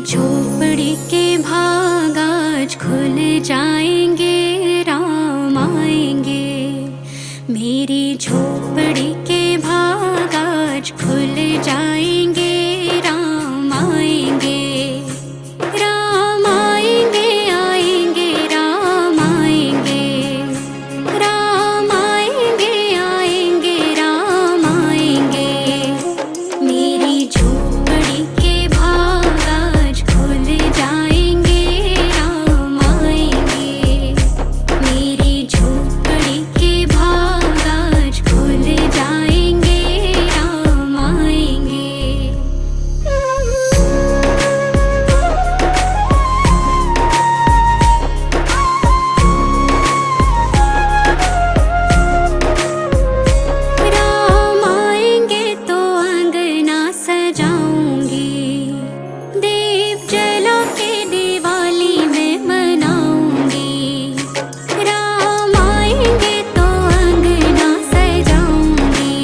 झोपड़ी के भाग आज खुल जाएंगे, राम आएंगे। मेरी झोपड़ी के भाग आज खुल जाएंगे, राम आएंगे। राम आएंगे, आएंगे, राम आएंगे। राम आएंगे, आएंगे, राम आएंगे। मेरी झोपड़ी के भाग आज खुल जाएंगे, राम आएंगे। मेरी झोपड़ी के भाग आज खुल जाएंगे, राम आएंगे। राम आएंगे तो अंगना सजाऊंगी, दीप जला के दिवाली में मनाऊंगी। राम आएंगे तो अंगना सजाऊंगी,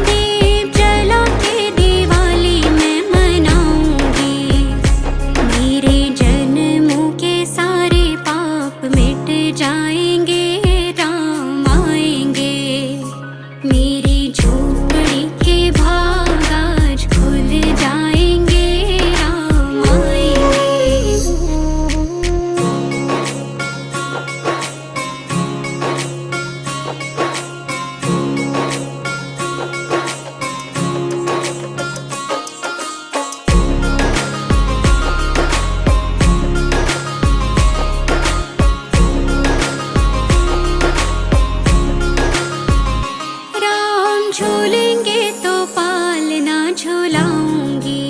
दीप जला के दिवाली में मनाऊंगी। मेरे जन्मों के सारे पाप मिट जाएंगे, राम आएंगे। मेरी झोपड़ी के भाग आज खुल जाएंगे, राम आएंगे। राम झूलेंगे तो पालना झूलाऊंगी,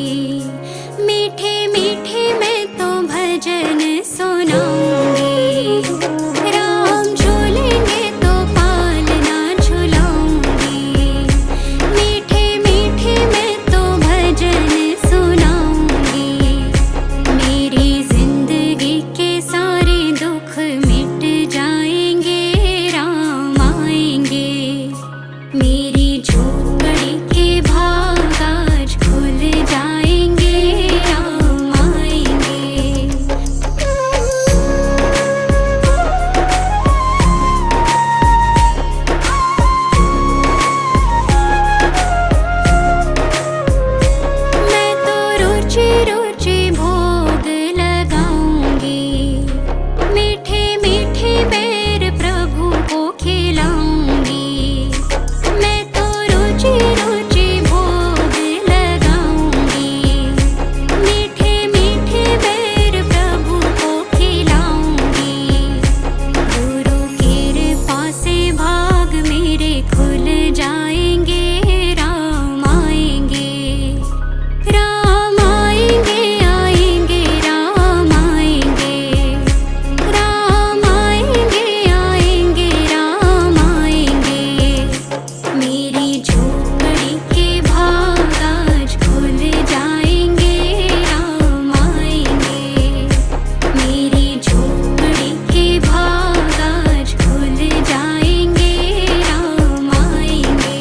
मीठे मीठे मैं तो भजन सुनाऊंगी। राम झूलेंगे तो पालना झूलाऊंगी, मीठे मीठे मैं तो भजन सुनाऊंगी। मेरी जिंदगी के सारे दुख मिट जाएंगे, राम आएंगे। मेरी झोपड़ी के भाग आज खुल जाएंगे, राम आएंगे। मैं तो रुचि रुचि भोग लगाऊंगी, मीठे मीठे बेर प्रभु को खिलाऊंगी। मैं तो रुचि रुचि भोग लगाऊंगी, मीठे मीठे बेर प्रभु को खिलाऊंगी। गुरु कृपा से भाग मेरे खुल जाएंगे, राम आएंगे। राम आएंगे, आएंगे, राम आएंगे। राम आएंगे, आएंगे, राम आएंगे। मेरी झोपड़ी के भाग आज खुल जाएंगे, राम आएंगे। मेरी झोपड़ी के भाग आज खुल जाएंगे, राम आएंगे।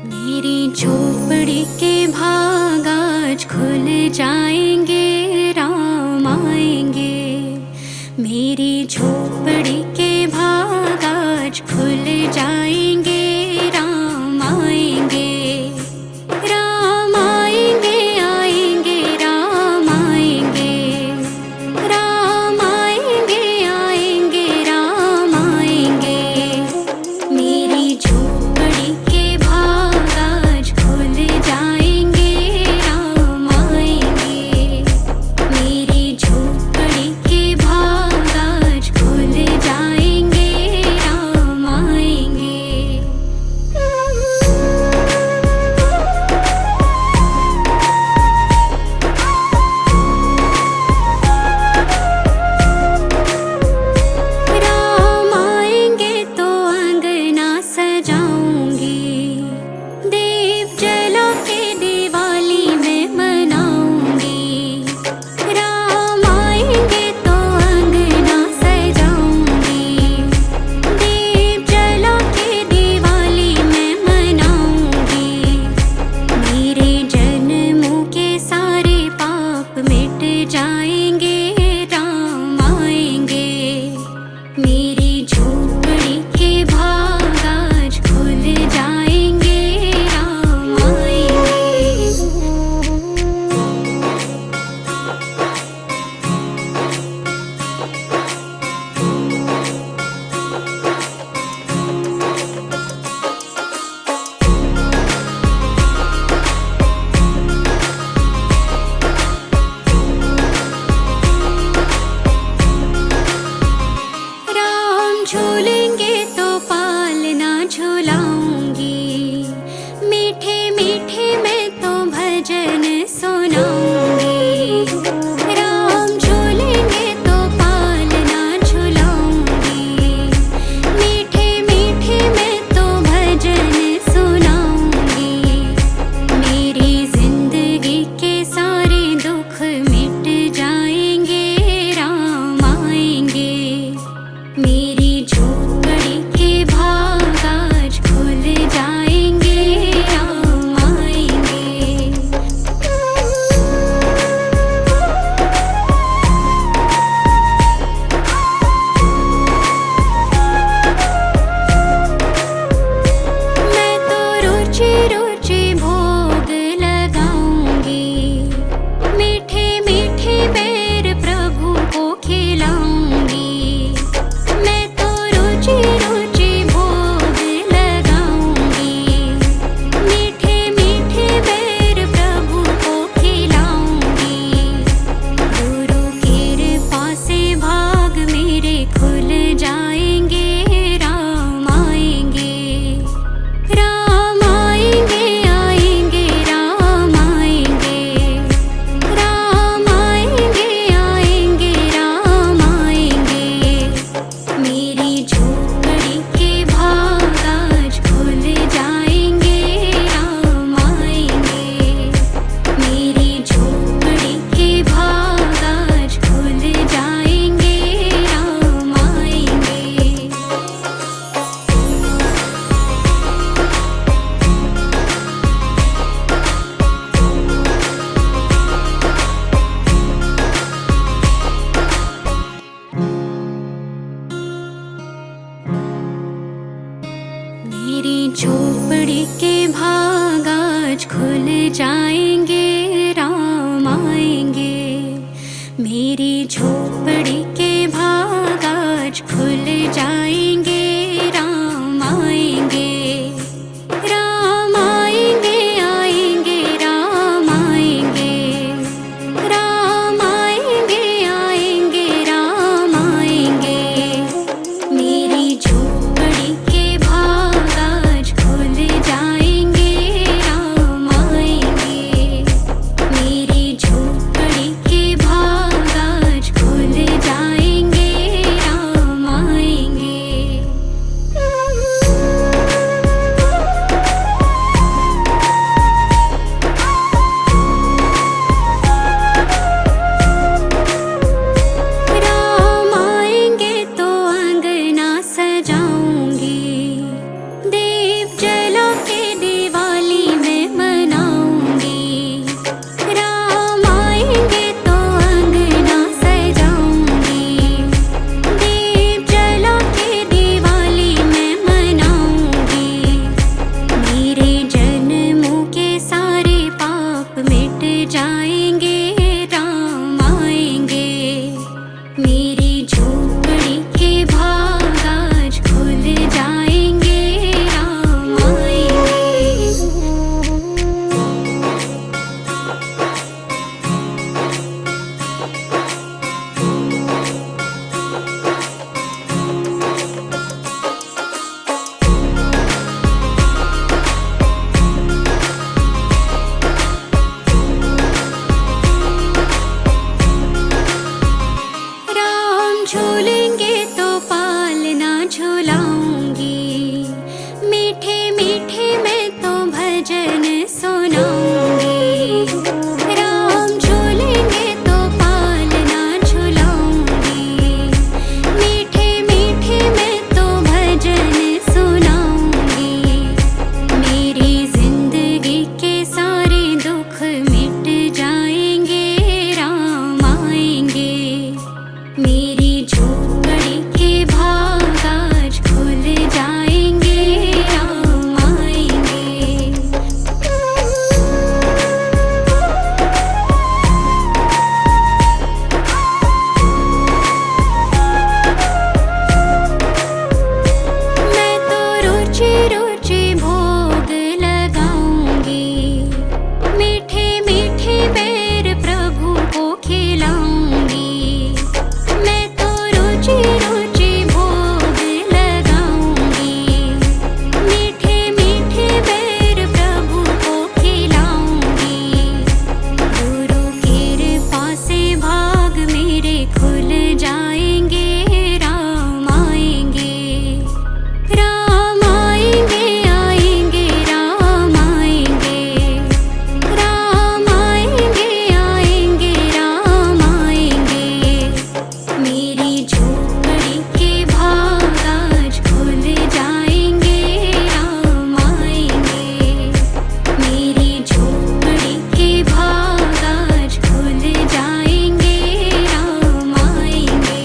मेरी झोपड़ी के भाग आज खुल जाएंगे, राम आएंगे। मेरी झोपड़ी के भाग आज खुल जाएंगे, राम आएंगे। राम आएंगे, आएंगे, राम आएंगे। राम आएंगे, आएंगे, राम आएंगे। मेरी झोपड़ी के भाग आज खुल जाएंगे, राम आएंगे। मेरी झोपड़ी के भाग आज खुल मेरी झोपड़ी के भाग आज खुल जाएंगे, राम आएंगे। मेरी झोपड़ी के भाग आज खुल जाएंगे, राम आएंगे। राम आएंगे, आएंगे, राम आएंगे। राम आएंगे, आएंगे, राम आएंगे। मेरी झोपड़ी के भाग आज खुल जाएंगे, राम आएंगे। मेरी झोपड़ी के भाग आज खुल जाएंगे, राम आएंगे। राम आएंगे तो अंगना सजाऊंगी, दीप जला के दिवाली में मनाऊंगी। राम आएंगे तो अंगना सजाऊंगी, दीप जला के दिवाली में मनाऊंगी। मेरे जन्मों के सारे पाप मिट जाएंगे, राम आएंगे। मेरी झोपड़ी के भाग आज खुल जाएंगे, राम आएंगे। राम झूलेंगे तो पालना झूलाऊंगी, मीठे मीठे मैं तो भजन सुनाऊंगी। राम झूलेंगे तो पालना झूलाऊंगी, मीठे मीठे मैं तो भजन सुनाऊंगी। मेरी जिंदगी के सारे दुख मिट जाएंगे, राम आएंगे। मेरी झोपड़ी के भाग आज खुल जाएंगे, राम आएंगे। मैं तो रुचि रुचि भोग लगाऊंगी, मीठे मीठे बेर प्रभु को खिलाऊंगी। मैं तो रुचि रुचि भोग लगाऊंगी, मीठे मीठे बेर प्रभु को खिलाऊंगी। गुरु कृपा से भाग मेरे खुल जाएंगे, राम आएंगे। राम आएंगे, आएंगे, राम आएंगे। राम आएंगे, आएंगे, राम आएंगे। मेरी झोपड़ी के भाग आज खुल जाएंगे, राम आएंगे। मेरी झोपड़ी के भाग आज खुल जाएंगे, राम आएंगे।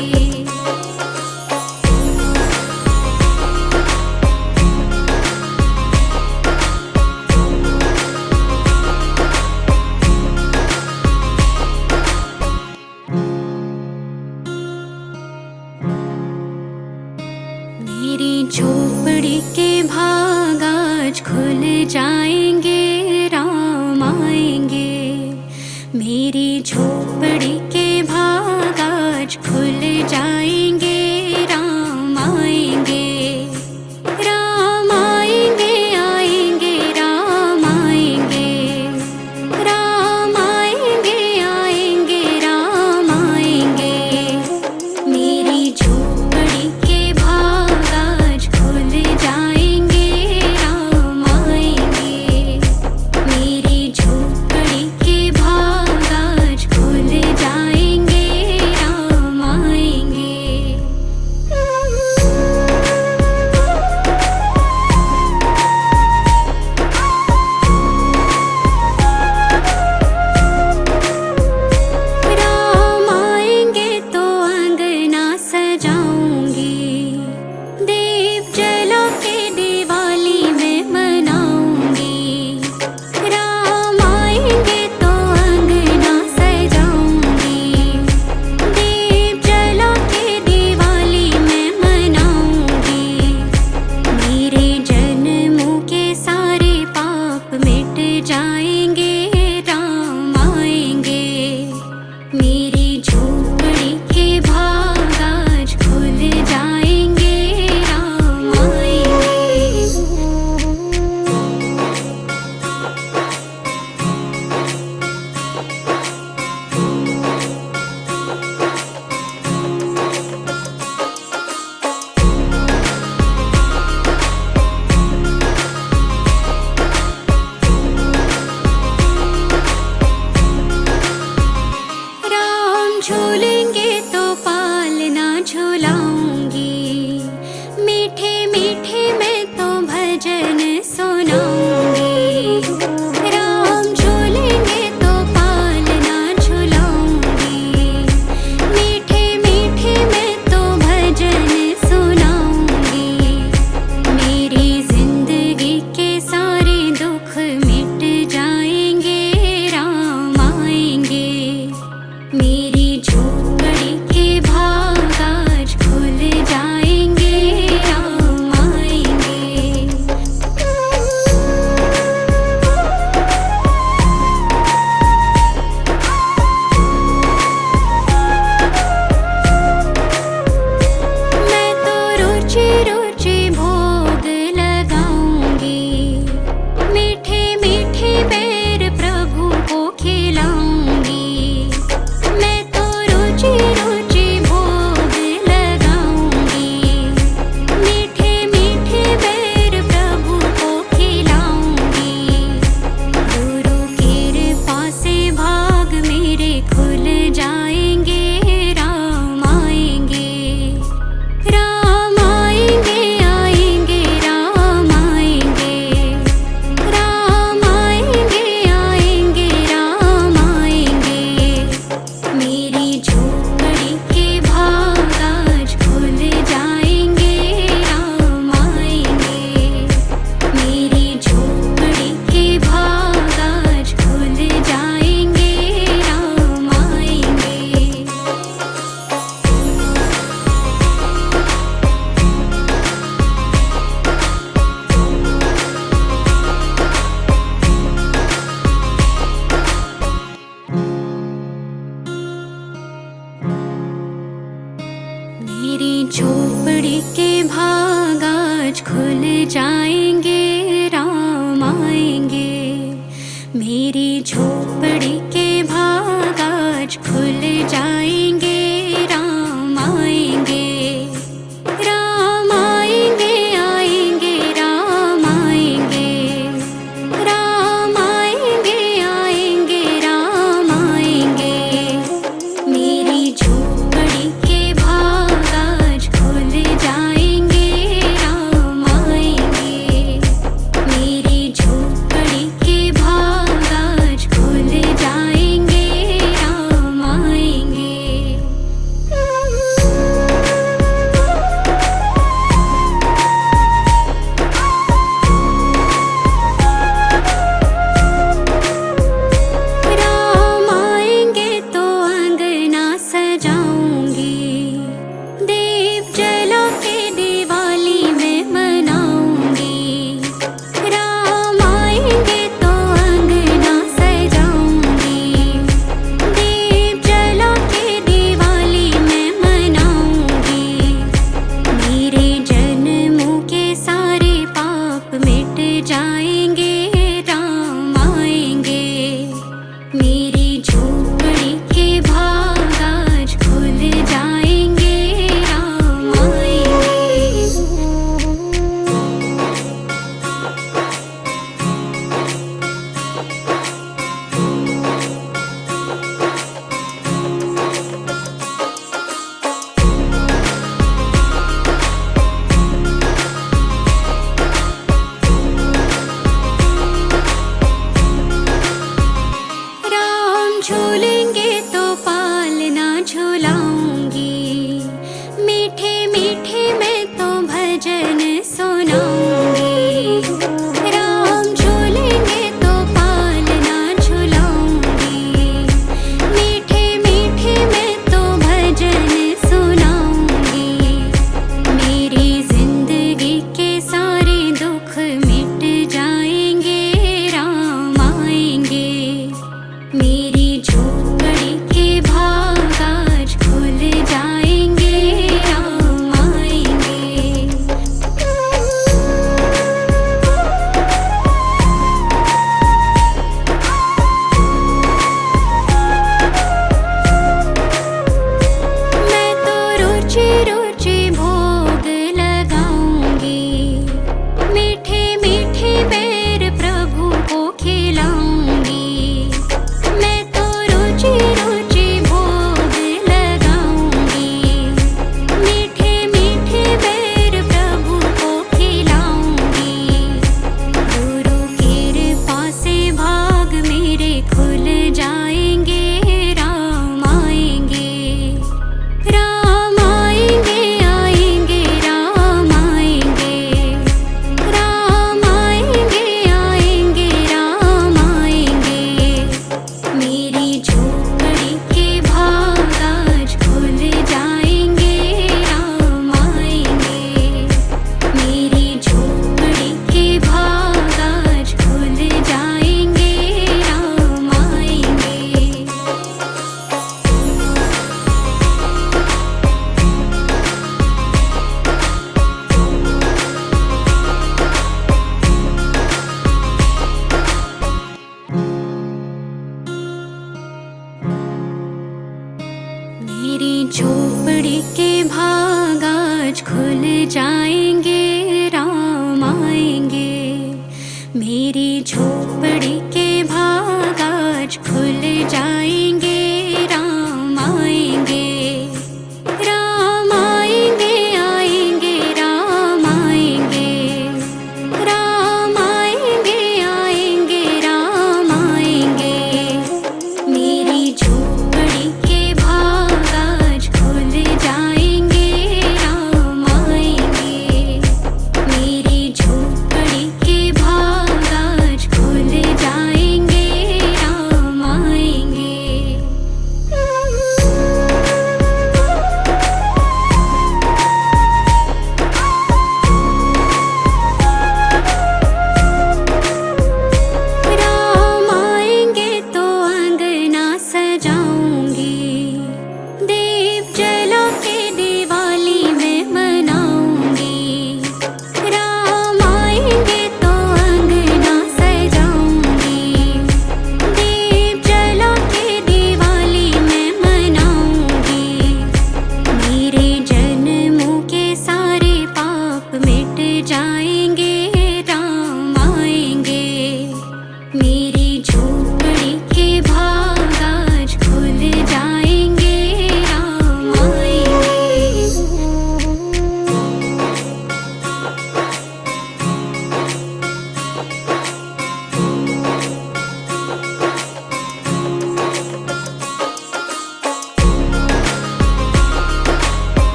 मेरी झोपड़ी के भाग आज खुल जाएंगे, राम आएंगे। मेरी झोपड़ी के भाग आज खुल जाएंगे, राम आएंगे। राम आएंगे, आएंगे, राम आएंगे। राम आएंगे, आएंगे, राम आएंगे। मेरी झोपड़ी के भाग आज खुल जाएंगे, राम आएंगे। मेरी झोपड़ी के भाग आज खुल जाएंगे।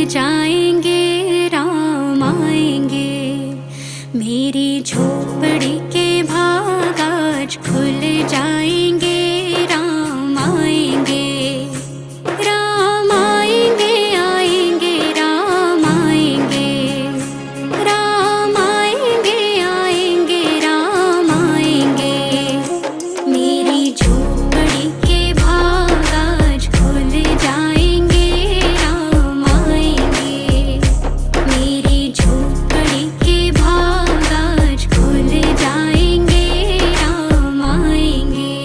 जाएंगे, राम आएंगे। मेरी झोपड़ी के भाग आज खुल जाएंगे, राम आएंगे। राम आएंगे, आएंगे, राम आएंगे। राम आएंगे, आएंगे, राम आएंगे। मेरी झोपड़ी के भाग आज खुल जाएंगे, राम आएंगे। मेरी झोपड़ी के भाग आज खुल जाएंगे, राम आएंगे।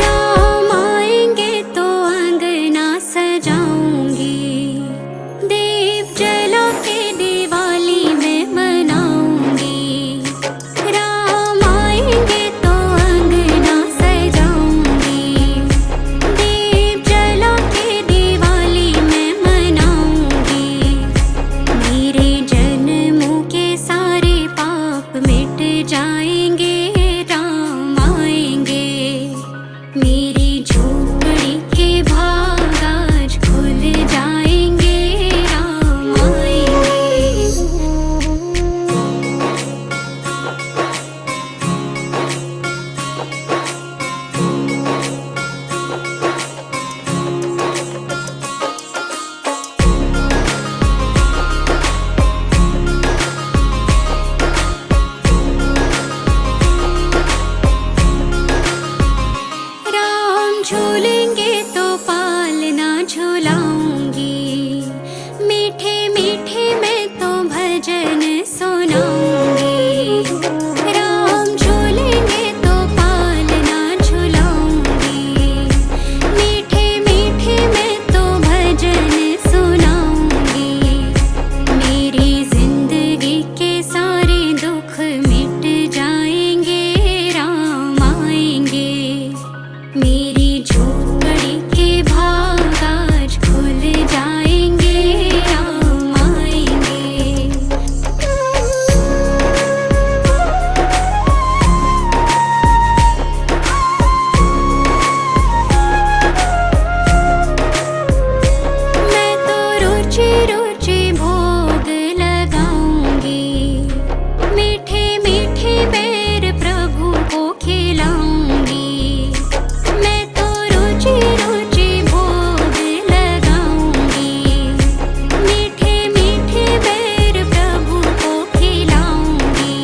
राम आएंगे तो अंगना सजाऊंगी, दीप जला के दिवाली में मनाऊंगी। राम आएंगे तो अंगना सजाऊंगी, दीप जला के दिवाली में मनाऊंगी। मेरे जन्मों के सारे पाप मिट जाएंगे, राम आएंगे। मेरी झोपड़ी के भाग आज खुल जाएंगे, राम आएंगे। राम झूलेंगे तो पालना झूलाऊंगी, मीठे मीठे मैं तो भजन सुनाऊंगी। राम झूलेंगे तो पालना झूलाऊंगी, मीठे मीठे मैं तो भजन सुनाऊंगी। मेरी जिंदगी के सारे दुख मिट जाएंगे, राम आएंगे। मेरी झोपड़ी के भाग आज खुल जाएंगे, राम आएंगे। मैं तो रुचि रुचि भोग लगाऊंगी, मीठे मीठे बेर प्रभु को खिलाऊंगी। मैं तो रुचि रुचि भोग लगाऊंगी, मीठे मीठे बेर प्रभु को खिलाऊंगी।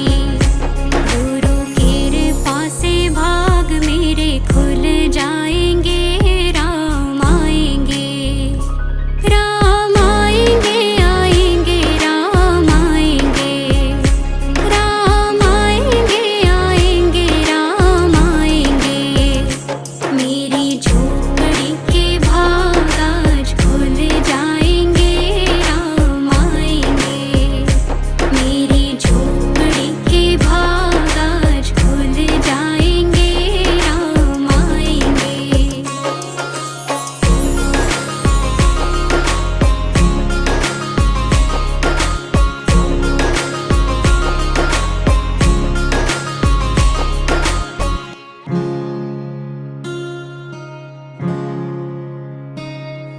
गुरु कृपा से भाग मेरे खुल जाएंगे, राम आएंगे। राम आएंगे, आएंगे, राम आएंगे। राम आएंगे, आएंगे, राम आएंगे। मेरी झोपड़ी के भाग आज खुल जाएंगे, राम आएंगे। मेरी झोपड़ी के भाग आज खुल जाएंगे, राम आएंगे।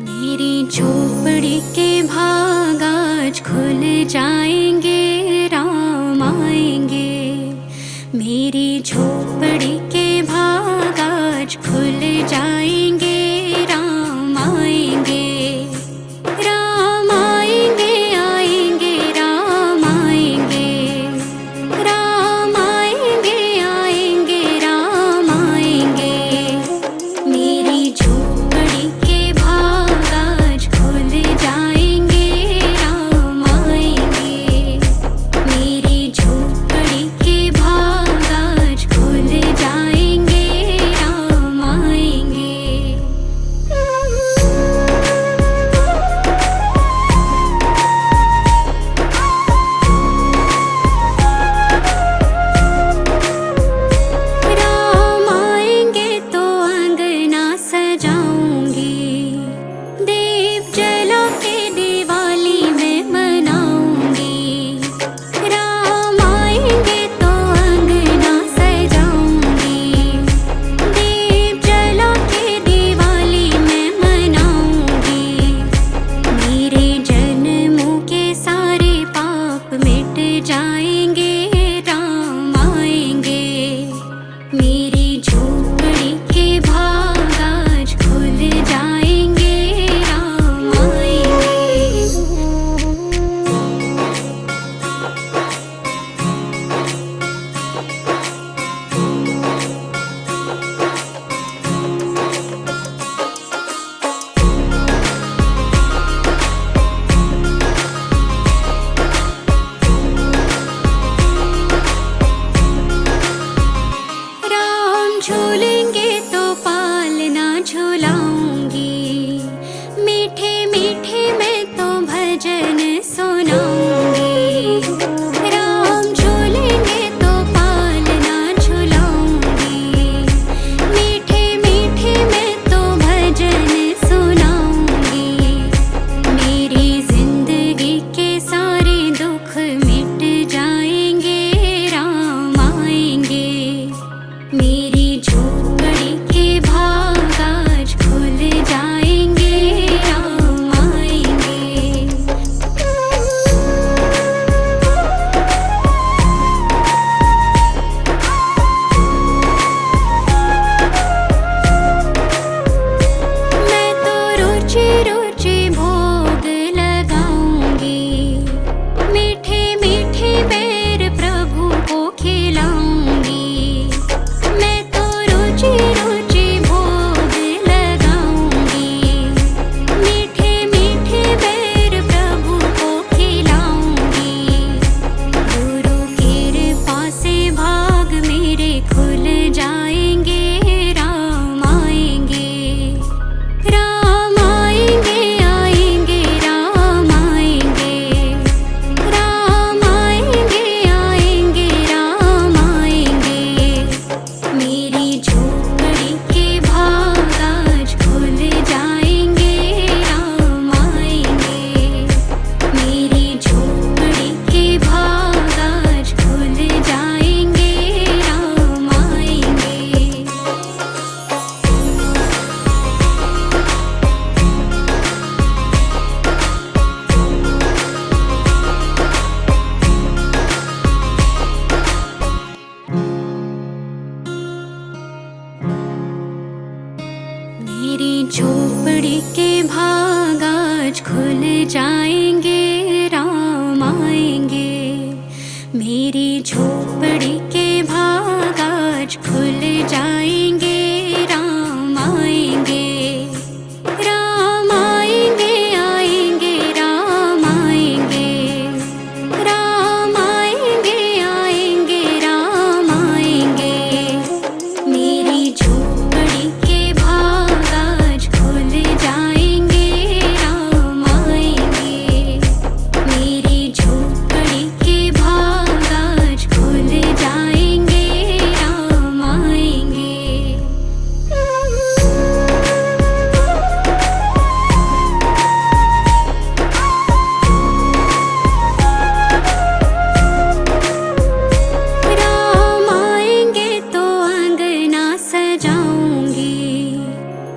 मेरी झोपड़ी के भाग आज खुल जाएंगे, राम आएंगे। मेरी झोपड़ी के भाग आज खुल जाएंगे, राम आएंगे। राम आएंगे, आएंगे, राम आएंगे। राम आएंगे, आएंगे, राम आएंगे। मेरी झोपड़ी के भाग आज खुल जाएंगे, राम आएंगे। मेरी झोपड़ी के भाग आज खुल जाएंगे, राम आएंगे। मेरी झोपड़ी के भाग आज खुल जाएंगे, राम आएंगे। मेरी झोपड़ी के भाग आज खुल जाएंगे, राम आएंगे। राम आएंगे, आएंगे, राम आएंगे। राम आएंगे, आएंगे, राम आएंगे। मेरी झोपड़ी के भाग आज खुल जाएंगे, राम आएंगे। मेरी झोपड़ी के भाग आज खुल जाएंगे, राम आएंगे। राम आएंगे तो अंगना सजाऊंगी,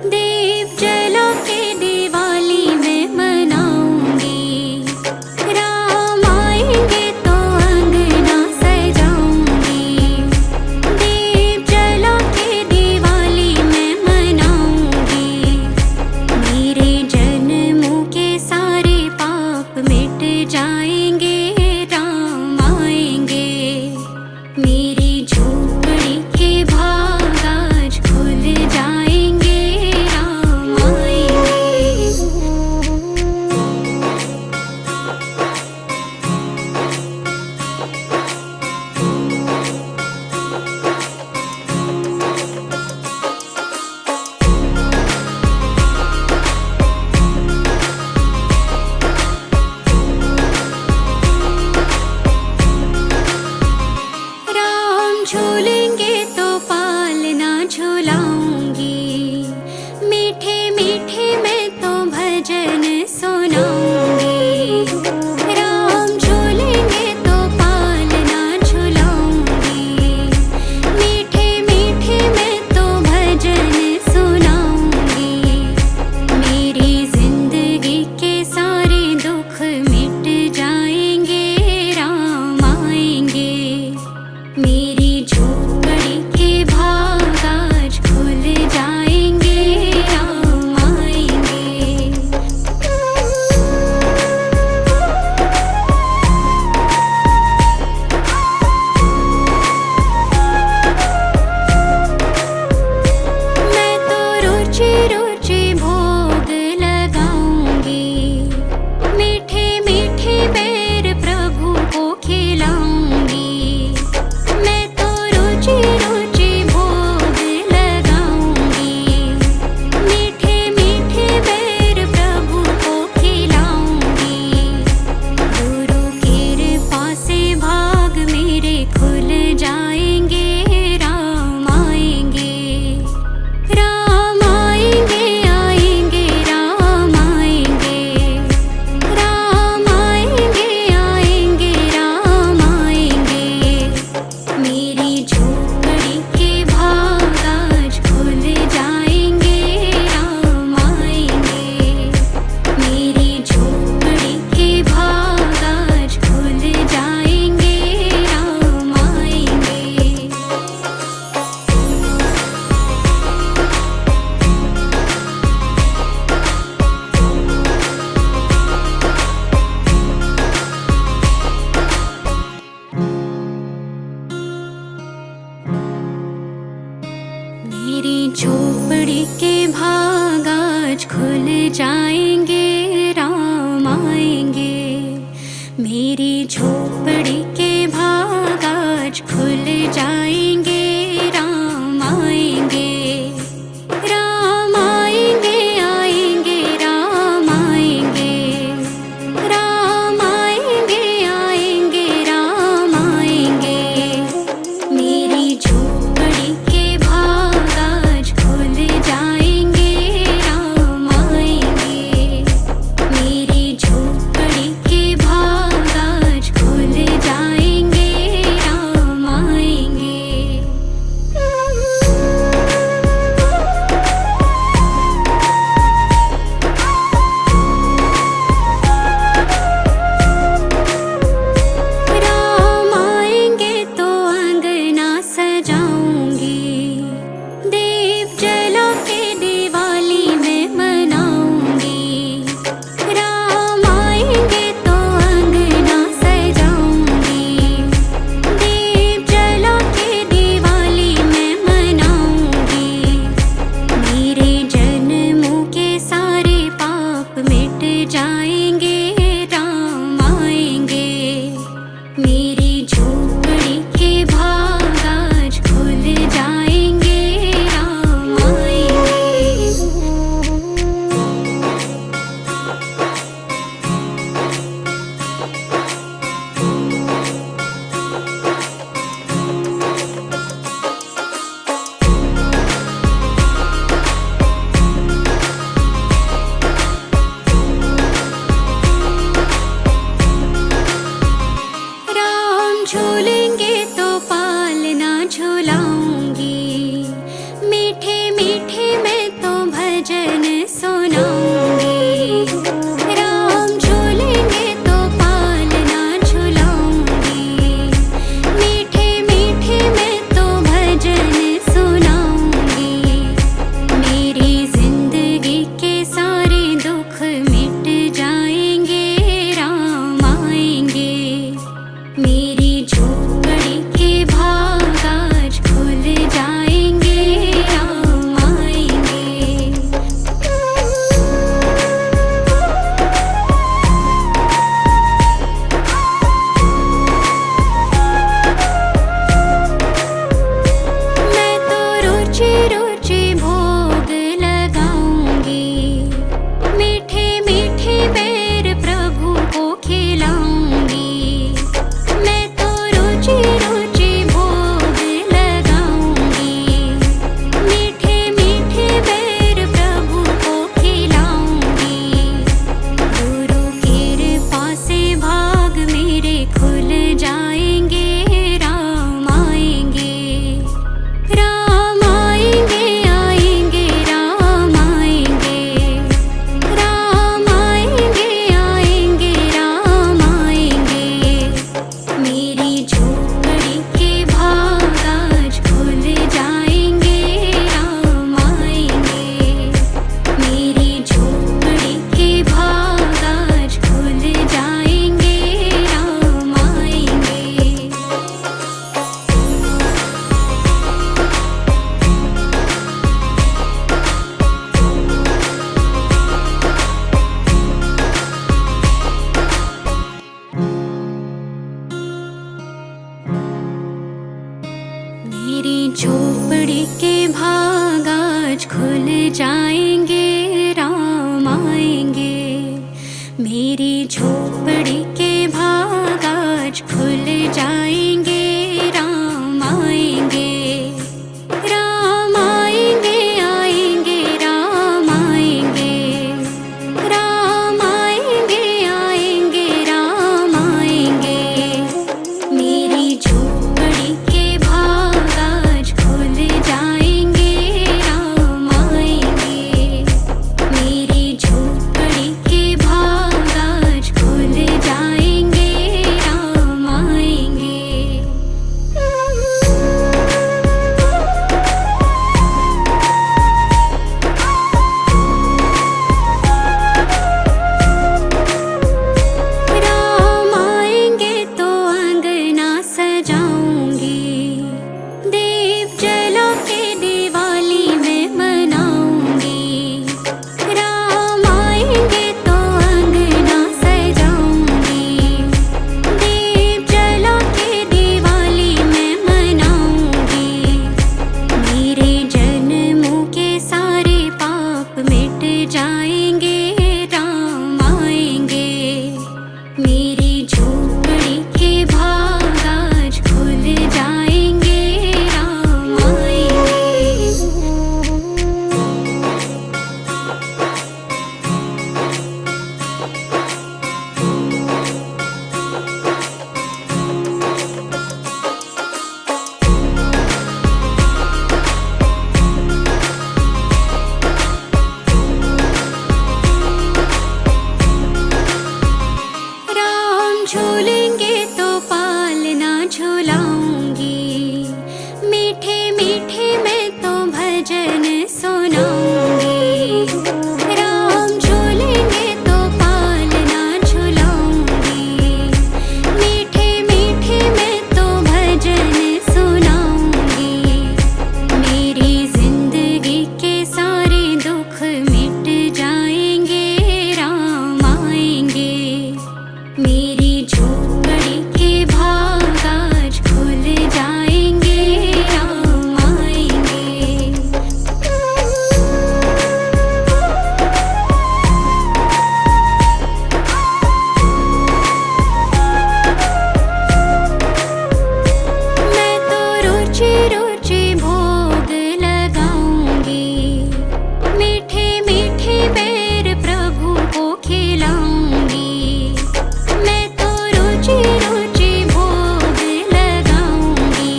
दीप जला के दिवाली में मनाऊंगी। राम आएंगे तो अंगना सजाऊंगी, दीप जला के दिवाली में मनाऊंगी। मेरे जन्मों के सारे पाप मिट जाएंगे, राम आएंगे। मेरी झोपड़ी के भाग आज खुल जाएंगे, राम आएंगे। राम झूलेंगे तो पालना झूलाऊंगी, मीठे मीठे मैं तो भजन सुनाऊंगी। राम झूलेंगे तो पालना झूलाऊंगी, मीठे मीठे मैं तो भजन सुनाऊंगी। मेरी जिंदगी के सारे दुख मिट जाएंगे, राम आएंगे। मेरी झोपड़ी के भाग आज खुल जाएंगे, राम आएंगे। मैं तो रुचि रुचि भोग लगाऊंगी, मीठे मीठे बेर प्रभु को खिलाऊंगी। मैं तो रुचि रुचि भोग लगाऊंगी, मीठे मीठे बेर प्रभु को खिलाऊंगी। गुरु कृपा से भाग मेरे खुल जाएंगे, राम आएंगे। राम आएंगे, आएंगे, राम आएंगे। राम आएंगे, आएंगे, राम आएंगे। मेरी झोपड़ी के भाग आज खुल जाएंगे, राम आएंगे। मेरी झोपड़ी के भाग आज खुल जाएंगे, राम आएंगे। मेरी झोपड़ी के भाग आज खुल जाएंगे, राम आएंगे। मेरी झोपड़ी के भाग आज खुल जाएंगे, राम आएंगे। राम आएंगे, आएंगे, राम आएंगे। राम आएंगे, आएंगे, राम आएंगे। मेरी झोपड़ी के भाग आज खुल जाएंगे, राम आएंगे। जाएंगे, राम आएंगे। मेरी झोपड़ी के भाग आज खुल जाएंगे, राम आएंगे। राम आएंगे, आएंगे, राम आएंगे। राम आएंगे, आएंगे, राम आएंगे। मेरी झोपड़ी के भाग आज खुल जाएंगे, राम आएंगे। मेरी झोपड़ी के भाग आज खुल जाएंगे, राम आएंगे। राम आएंगे तो अंगना सजाऊंगी, दीप जला के दिवाली में मनाऊंगी। राम आएंगे तो अंगना सजाऊंगी, दीप जला के दिवाली में मनाऊंगी। मेरे जन्मों के सारे पाप मिट जाएंगे, राम आएंगे। मेरी झोपड़ी के भाग आज खुल जाएंगे, राम आएंगे। राम झूलेंगे तो पालना झूलाऊंगी, मीठे मीठे मैं तो भजन सुनाऊंगी। राम झूलेंगे तो पालना झूलाऊंगी, मीठे मीठे मैं तो भजन सुनाऊंगी। मेरी जिंदगी के सारे दुख मिट जाएंगे, राम आएंगे। मेरी झोपड़ी के भाग आज खुल जाएंगे, राम आएंगे। मैं तो रुचि रुचि भोग लगाऊंगी, मीठे मीठे बैर प्रभु को खिलाऊंगी। मैं तो रुचि रुचि भोग लगाऊंगी,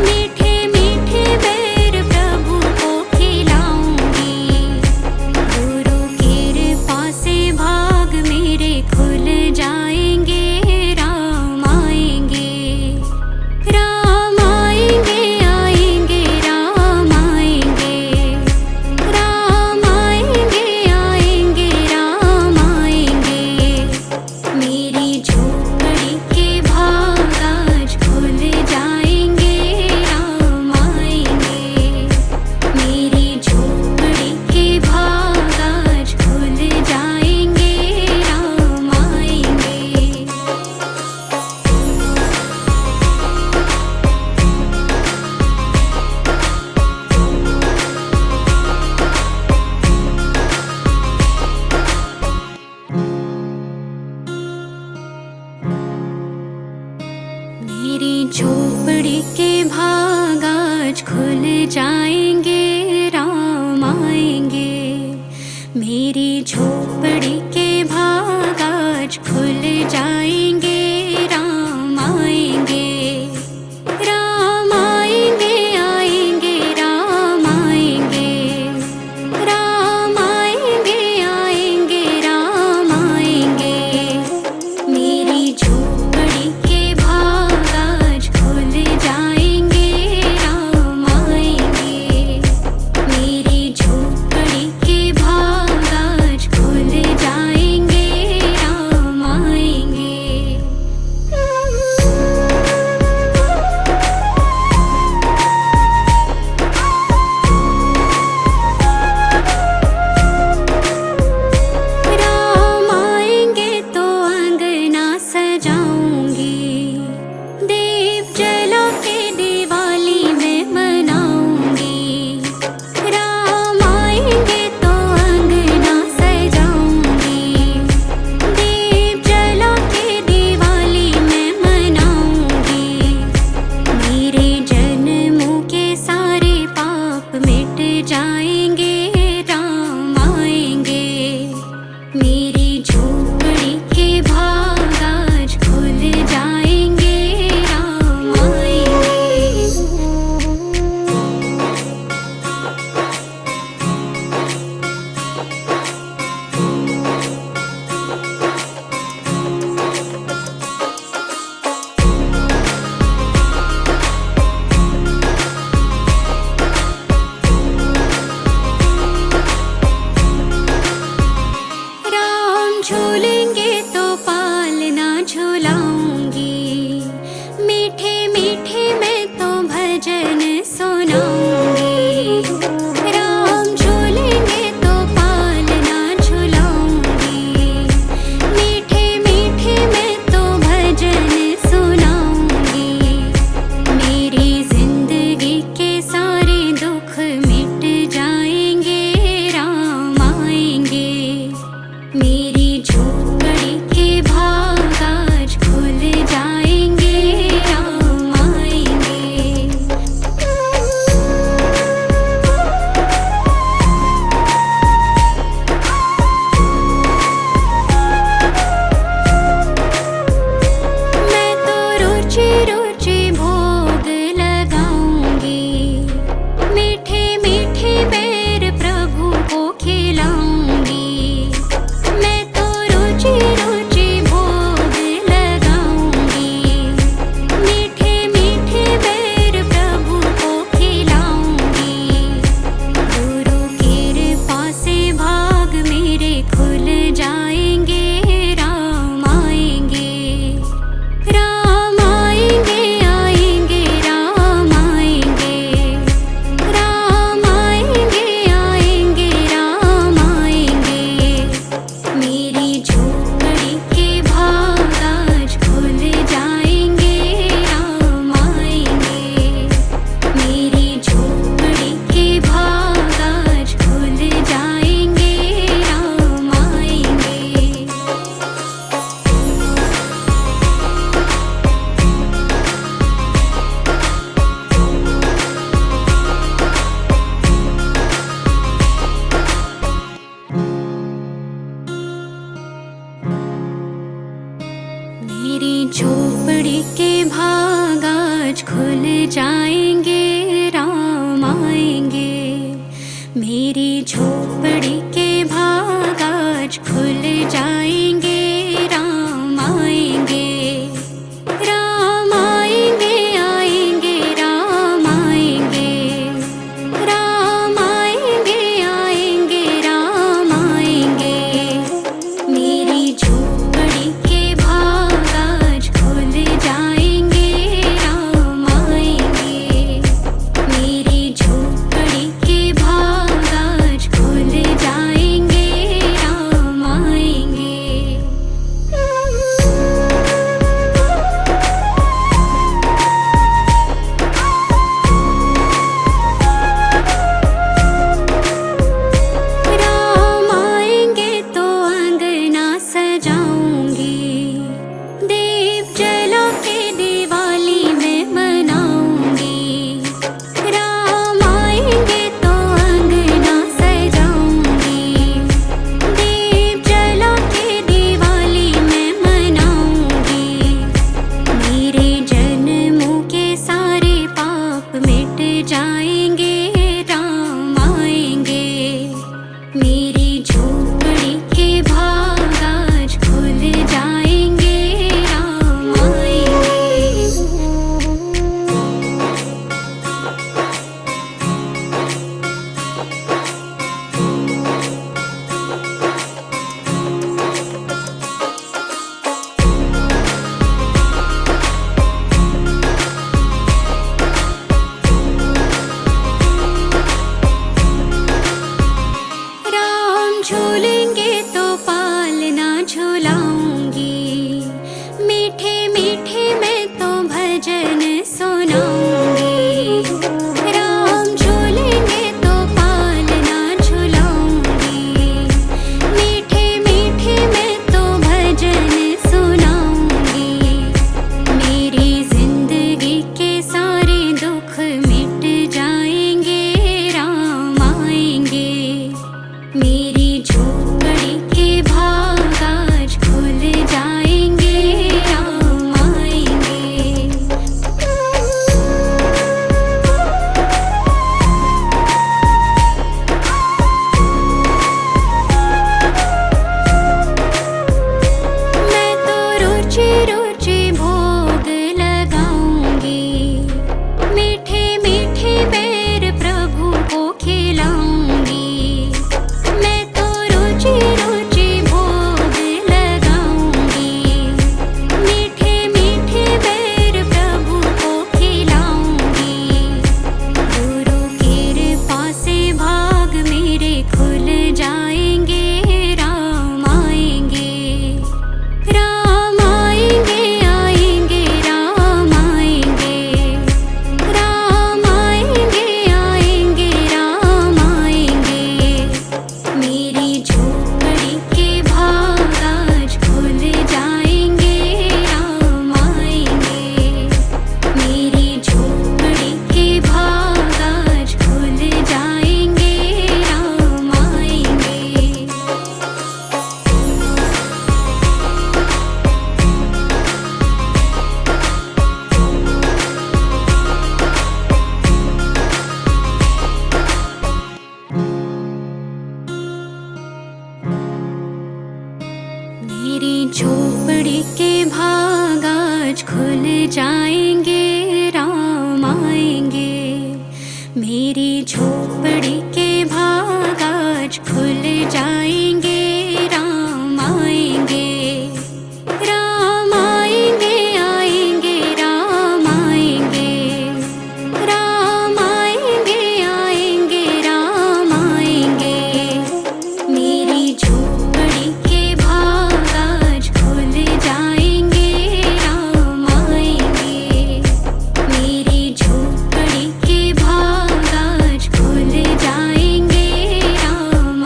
मीठे मीठे बैर प्रभु को खिलाऊंगी। गुरु कृपा से भाग मेरे खुल जाएंगे, राम आएंगे। राम आएंगे, आएंगे, राम आएंगे। राम आएंगे, आएंगे, राम आएंगे। मेरी झोपड़ी के भाग आज खुल जाएंगे, राम आएंगे। मेरी झोपड़ी के भाग आज खुल जाएंगे, राम आएंगे। मेरी झोपड़ी के भाग आज खुल जाएंगे, राम आएंगे। मेरी झोपड़ी के भाग आज खुल जाएंगे, राम आएंगे। राम आएंगे, आएंगे, राम आएंगे। राम आएंगे, आएंगे, राम आएंगे। मेरी झोपड़ी के भाग आज खुल जाएंगे, राम आएंगे। मेरी झोपड़ी के भाग आज खुल जाएंगे। झोपड़ी के भाग आज खुल जाएंगे, राम आएंगे, राम आएंगे, आएंगे, राम आएंगे, राम आएंगे, आएंगे, राम आएंगे। मेरी झोपड़ी के भाग आज खुल जाएंगे, राम आएंगे, मेरी झोपड़ी के भाग आज खुल जाएंगे, राम आएंगे। राम आएंगे तो अंगना सजाऊंगी, दीप जला के दिवाली में मनाऊंगी। राम आएंगे तो अंगना सजाऊंगी, दीप जला के दिवाली में मनाऊंगी। मेरे जन्मों के सारे पाप मिट जाएंगे, राम आएंगे, मेरी झोपड़ी के भाग आज खुल जाएंगे, राम आएंगे। राम झूलेंगे तो पालना झूलाऊंगी, मीठे मीठे मैं तो भजन सुनाऊंगी। राम झूलेंगे तो पालना झूलाऊंगी, मीठे मीठे मैं तो भजन सुनाऊंगी। मेरी जिंदगी के सारे दुख मिट जाएंगे, राम आएंगे, मेरी झोपड़ी के भाग आज खुल जाएंगे, राम आएंगे। मैं तो रुचि रुचि भोग लगाऊंगी, मीठे मीठे पैर प्रभु को खिलाऊंगी। मैं तो रुचि रुचि भोग लगाऊंगी, मीठे मीठे पैर प्रभु को खिलाऊंगी। गुरु कृपा से भाग मेरे खुल जाएंगे, राम आएंगे, राम आएंगे, आएंगे, राम आएंगे, राम आएंगे, आएंगे, राम आएंगे। मेरी झोपड़ी के भाग आज खुल जाएंगे, राम आएंगे, मेरी झोपड़ी के भाग आज खुल जाएंगे, राम आएंगे। मेरी झोपड़ी के भाग आज खुल जाएंगे, राम आएंगे, मेरी झोपड़ी के भाग आज खुल जाएंगे, राम आएंगे, राम आएंगे, आएंगे, राम आएंगे, राम आएंगे, आएंगे, राम आएंगे। मेरी झोपड़ी के भाग आज खुल जाएंगे, राम आएंगे, मेरी झोपड़ी के भाग आज खुल जाएंगे, राम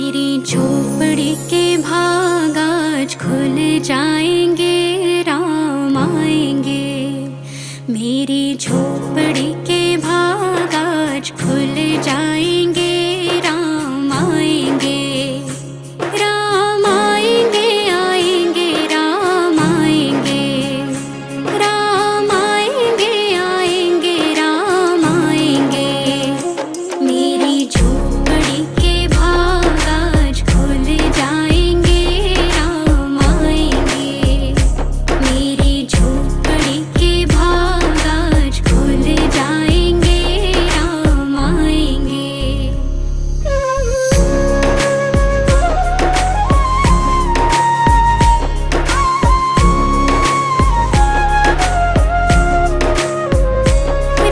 मेरी झोपड़ी के भाग आज खुल जाएंगे, राम आएंगे। मेरी झोपड़ी के भाग आज खुल जाएंगे, राम आएंगे। राम आएंगे, आएंगे, राम आएंगे। राम आएंगे, आएंगे, राम आएंगे। मेरी झोपड़ी के भाग आज खुल जाएंगे, राम आएंगे। मेरी झोपड़ी के भाग आज खुल जाएंगे, राम आएंगे।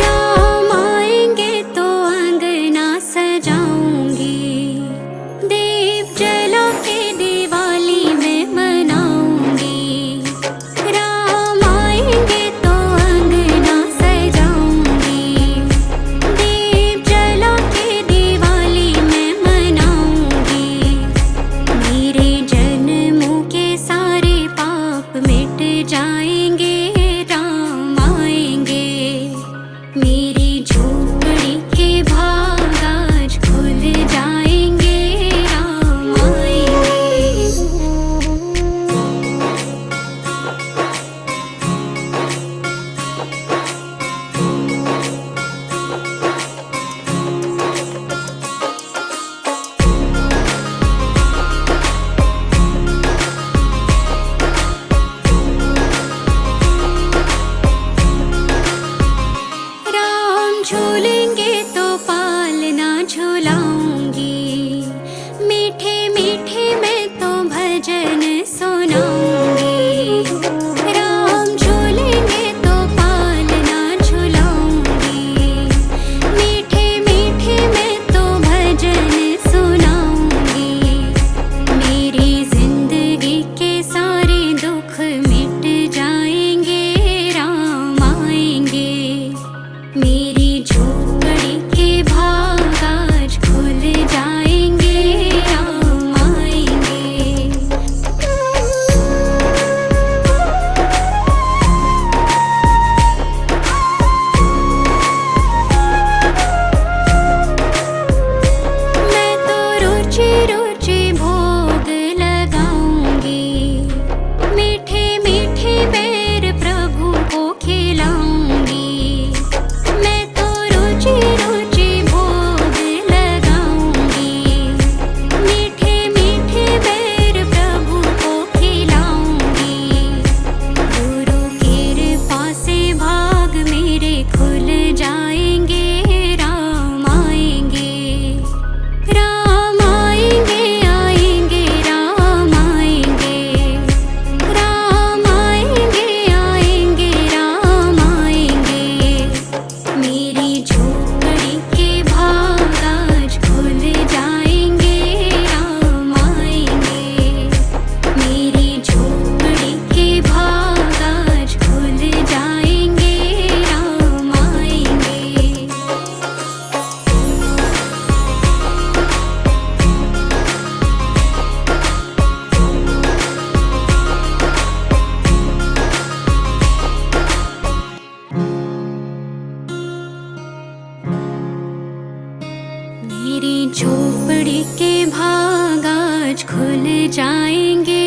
राम आएंगे तो अंगना सजाऊंगी, दीप जला के दिवाली में मनाऊंगी। राम आएंगे तो अंगना सजाऊंगी, दीप जला के दिवाली में मनाऊंगी। मेरे जन्मों के सारे पाप मिट जाएंगे, राम आएंगे। मेरी झोपड़ी के भाग आज खुल जाएंगे, राम आएंगे। राम झूलेंगे तो पालना झूलाऊंगी, मीठे मीठे मैं तो भजन सुनाऊंगी। राम झूलेंगे तो पालना झूलाऊंगी, मीठे मीठे मैं तो भजन सुनाऊंगी। मेरी जिंदगी के सारे दुख मिट जाएंगे, राम आएंगे। मेरी झोपड़ी के भाग आज खुल जाएंगे, राम आएंगे। मैं तो रुचि रुचि भोग लगाऊंगी, मीठे मीठे पैर प्रभु को खिलाऊंगी। मैं तो रुचि रुचि भोग लगाऊंगी, मीठे मीठे पैर प्रभु को खिलाऊंगी। गुरु कृपा से भाग मेरे खुल जाएंगे, राम आएंगे। राम आएंगे, आएंगे, राम आएंगे। राम आएंगे, आएंगे, राम आएंगे। मेरी झोपड़ी के भाग आज खुल जाएंगे, राम आएंगे। मेरी झोपड़ी के भाग आज खुल जाएंगे, राम आएंगे। मेरी झोपड़ी के भाग आज खुल जाएंगे,